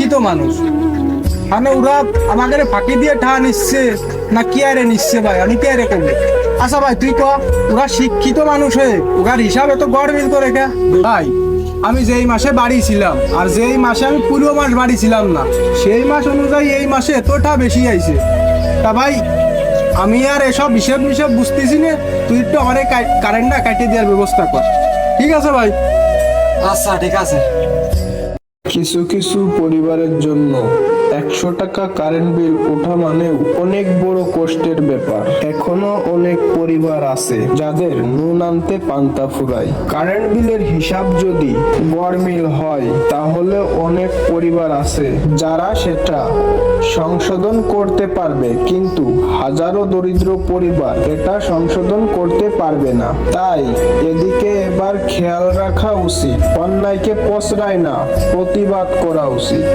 শিক্ষিত মানুষ, মানে ওরা আমাকে ফাঁকি দিয়ে ঠা নিচ্ছে না কি আরে নিচ্ছে ভাই, আমি কি আরে করবো? আচ্ছা ভাই তুই ক, ওরা শিক্ষিত মানুষ হয়ে ওর হিসাবে তো গড় মিল করে কে ভাই? আমি যেই মাসে বাড়ি ছিলাম আর যেই মাসে আমি পুরো মাস বাড়ি ছিলাম না, সেই মাস অনুযায়ী এই মাসে এতটা বেশি আইছে। তা ভাই আমি আর এসব হিসেব মিসেব বুঝতেছি না, তুই একটু আমার কারেন্টটা কাটিয়ে দেওয়ার ব্যবস্থা কর, ঠিক আছে ভাই? আচ্ছা ঠিক আছে। কিছু কিছু পরিবারের জন্য 100 টাকা কারেন্ট বিল ওঠা মানেও অনেক বড় কষ্টের ব্যাপার। এখনো অনেক পরিবার আছে যাদের নুন আনতে পান্তা ফুরায়। কারেন্ট বিলের হিসাব যদি গড়মিল হয় তাহলে অনেক পরিবার আছে যারা সেটা সংশোধন করতে পারবে, কিন্তু হাজারো দরিদ্র পরিবার এটা সংশোধন করতে পারবে না। তাই এদিকে এবার খেয়াল রাখা উচিত, অন্যায়কে প্রশ্রয় না প্রতিবাদ করা উচিত।